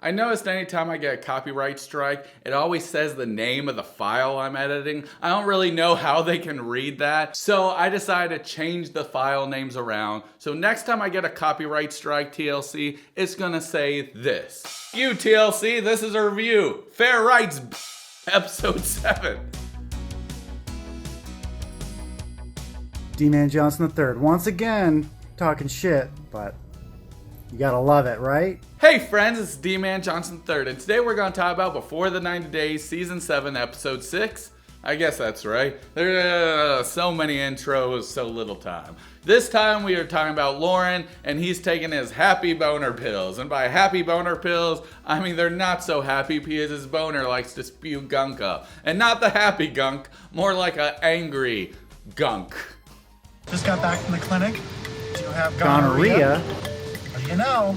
I noticed anytime I get a copyright strike, it always says the name of the file I'm editing. I don't really know how they can read that, so I decided to change the file names around. So next time I get a copyright strike, TLC, it's gonna say this. You TLC, this is a review. Fair Rights, episode 7. Dee-man Johnson III, once again, talking shit, but you gotta love it, right? Hey friends, it's Dee-man Johnson III, and today we're gonna talk about Before the 90 Days, Season 7, Episode 6. I guess that's right. There are so many intros, so little time. This time we are talking about Loren, and he's taking his happy boner pills. And by happy boner pills, I mean they're not so happy because his boner likes to spew gunk up. And not the happy gunk, more like an angry gunk. Just got back from the clinic. Do you have gonorrhea? What do you know?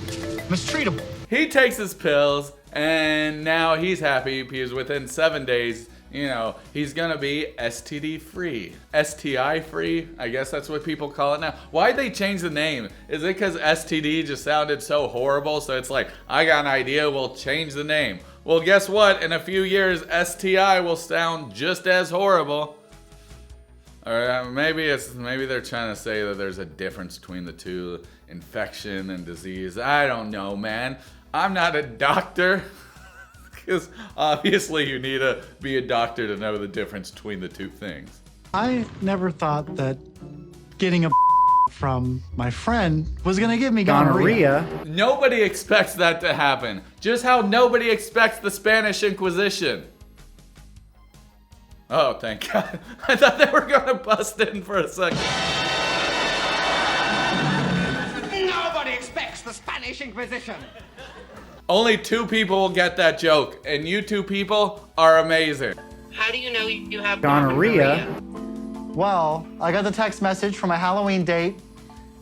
Mistreatable. He takes his pills, and now he's happy because within 7 days, you know, he's gonna be STD free. STI free? I guess that's what people call it now. Why'd they change the name? Is it because STD just sounded so horrible? So it's like, I got an idea, we'll change the name. Well, guess what? In a few years, STI will sound just as horrible. Or maybe they're trying to say that there's a difference between the two, infection and disease. I don't know, man. I'm not a doctor. Because obviously you need to be a doctor to know the difference between the two things. I never thought that getting a from my friend was gonna give me gonorrhea. Nobody expects that to happen. Just how nobody expects the Spanish Inquisition. Oh, thank God. I thought they were gonna bust in for a second. Nobody expects the Spanish Inquisition. Only 2 people will get that joke, and you 2 people are amazing. How do you know you have Gonorrhea? Well, I got the text message for my Halloween date,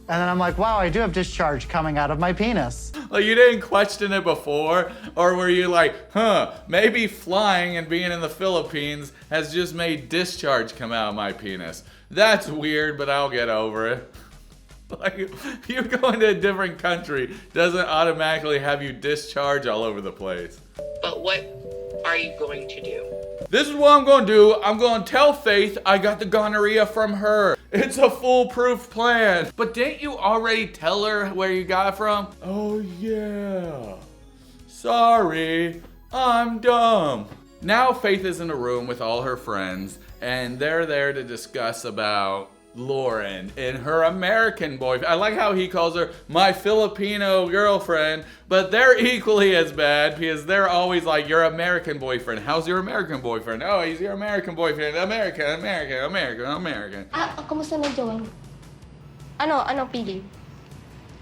and then I'm like, wow, I do have discharge coming out of my penis. Like, you didn't question it before? Or were you like, maybe flying and being in the Philippines has just made discharge come out of my penis. That's weird, but I'll get over it. Like, you going to a different country doesn't automatically have you discharge all over the place. But what are you going to do? This is what I'm going to do. I'm going to tell Faith I got the gonorrhea from her. It's a foolproof plan. But didn't you already tell her where you got it from? Oh yeah. Sorry, I'm dumb. Now Faith is in a room with all her friends, and they're there to discuss about Loren and her American boyfriend. I like how he calls her my Filipino girlfriend, but they're equally as bad because they're always like, your American boyfriend. How's your American boyfriend? Oh, he's your American boyfriend. American. Kumusta na Joel? Ano pili?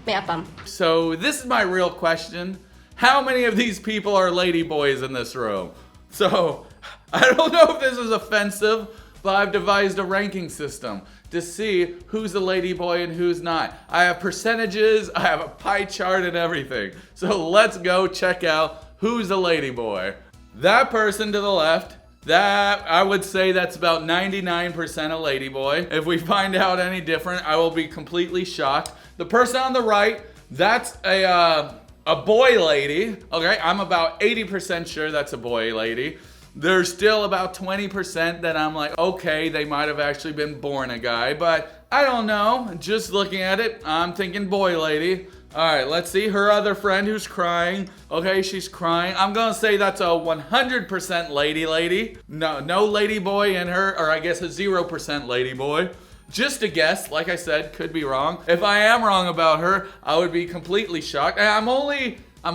May apam. So this is my real question. How many of these people are lady boys in this room? So I don't know if this is offensive, but I've devised a ranking system to see who's a lady boy and who's not. I have percentages, I have a pie chart and everything. So let's go check out who's a lady boy. That person to the left, that I would say that's about 99% a lady boy. If we find out any different, I will be completely shocked. The person on the right, that's a boy lady. Okay, I'm about 80% sure that's a boy lady. There's still about 20% that I'm like, okay, they might have actually been born a guy, but I don't know. Just looking at it, I'm thinking boy lady. All right, let's see her other friend who's crying. Okay, she's crying. I'm gonna say that's a 100% lady. No lady boy in her, or I guess a 0% lady boy. Just a guess, like I said, could be wrong. If I am wrong about her, I would be completely shocked. And I'm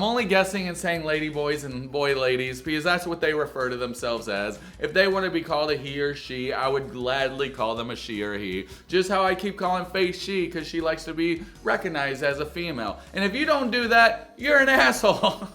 only guessing and saying lady boys and boy ladies because that's what they refer to themselves as. If they want to be called a he or she, I would gladly call them a she or he. Just how I keep calling Faith she because she likes to be recognized as a female. And if you don't do that, you're an asshole.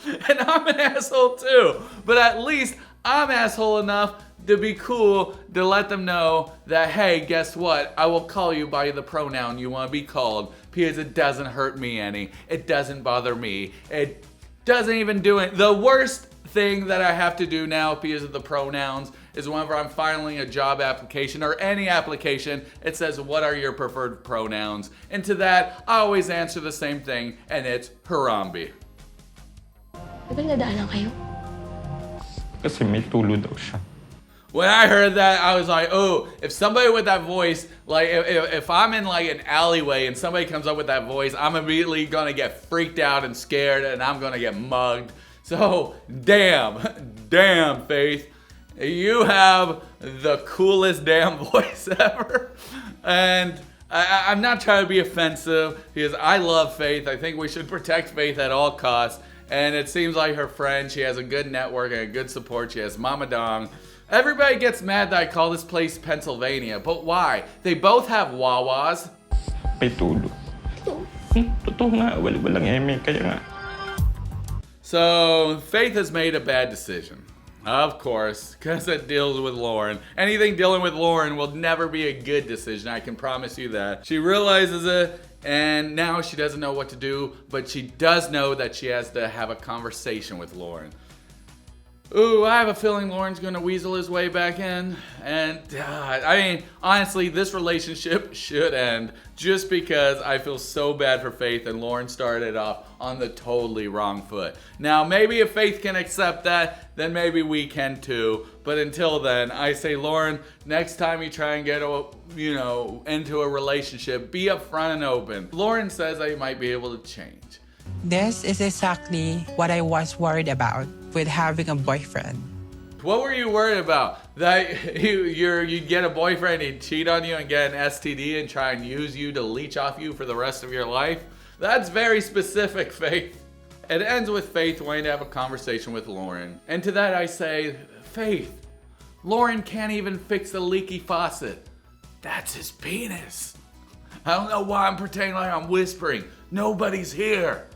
And I'm an asshole too. But at least I'm asshole enough to be cool to let them know that, hey, guess what? I will call you by the pronoun you want to be called because it doesn't hurt me any. It doesn't bother me. It doesn't even do it. The worst thing that I have to do now because of the pronouns is whenever I'm filing a job application or any application, it says, what are your preferred pronouns? And to that, I always answer the same thing, and it's Harambe. Di ba nadaanan kayo? Kasi may tulo daw siya. When I heard that, I was like, oh, if somebody with that voice, like if I'm in like an alleyway and somebody comes up with that voice, I'm immediately gonna get freaked out and scared and I'm gonna get mugged. So, damn, Faith. You have the coolest damn voice ever. And I'm not trying to be offensive because I love Faith. I think we should protect Faith at all costs. And it seems like her friend, she has a good network and a good support. She has Mama Dong. Everybody gets mad that I call this place Pennsylvania, but why? They both have Wawas. May tulo. Totoo nga, walang eme, kaya nga. So, Faith has made a bad decision. Of course, because it deals with Loren. Anything dealing with Loren will never be a good decision, I can promise you that. She realizes it, and now she doesn't know what to do, but she does know that she has to have a conversation with Loren. Ooh, I have a feeling Loren's gonna weasel his way back in. And, I mean, honestly, this relationship should end just because I feel so bad for Faith and Loren started off on the totally wrong foot. Now, maybe if Faith can accept that, then maybe we can too. But until then, I say, Loren, next time you try and get, into a relationship, be upfront and open. Loren says that you might be able to change. This is exactly what I was worried about with having a boyfriend. What were you worried about? That you get a boyfriend, he'd cheat on you and get an STD and try and use you to leech off you for the rest of your life? That's very specific, Faith. It ends with Faith wanting to have a conversation with Loren. And to that I say, Faith, Loren can't even fix the leaky faucet. That's his penis. I don't know why I'm pretending like I'm whispering. Nobody's here.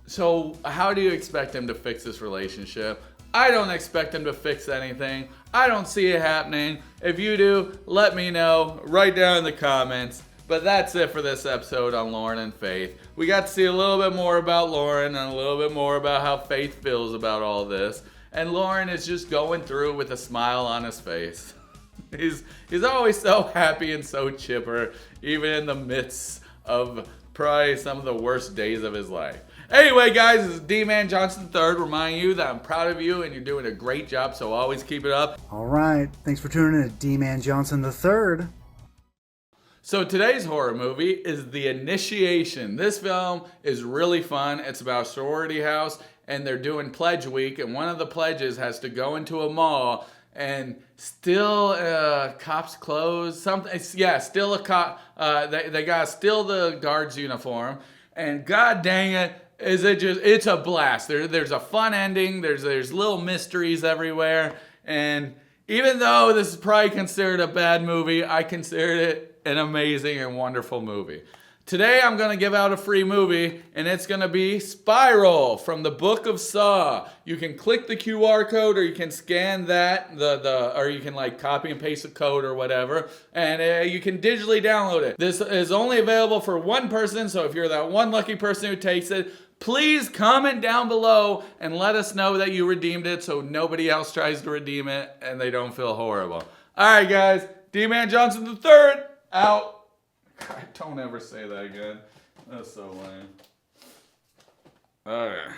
So how do you expect him to fix this relationship? I don't expect him to fix anything. I don't see it happening. If you do, let me know. Write down in the comments. But that's it for this episode on Loren and Faith. We got to see a little bit more about Loren and a little bit more about how Faith feels about all this. And Loren is just going through it with a smile on his face. He's always so happy and so chipper, even in the midst of probably some of the worst days of his life. Anyway, guys, this is Dee-man Johnson III reminding you that I'm proud of you and you're doing a great job, so always keep it up. All right. Thanks for tuning in to Dee-man Johnson III. So today's horror movie is The Initiation. This film is really fun. It's about a sorority house, and they're doing Pledge Week, and one of the pledges has to go into a mall and steal cop's clothes. Steal a cop. They gotta steal the guard's uniform, and god dang it, it's a blast. There's a fun ending. There's little mysteries everywhere, and even though this is probably considered a bad movie, I considered it an amazing and wonderful movie. Today I'm going to give out a free movie, and it's going to be Spiral from the Book of Saw. You can click the QR code, or you can scan that, or you can like copy and paste the code or whatever, and you can digitally download it. This is only available for one person, so if you're that one lucky person who takes it, please comment down below and let us know that you redeemed it so nobody else tries to redeem it and they don't feel horrible. All right, guys. Dee-man Johnson III, out. God, don't ever say that again. That's so lame. All right.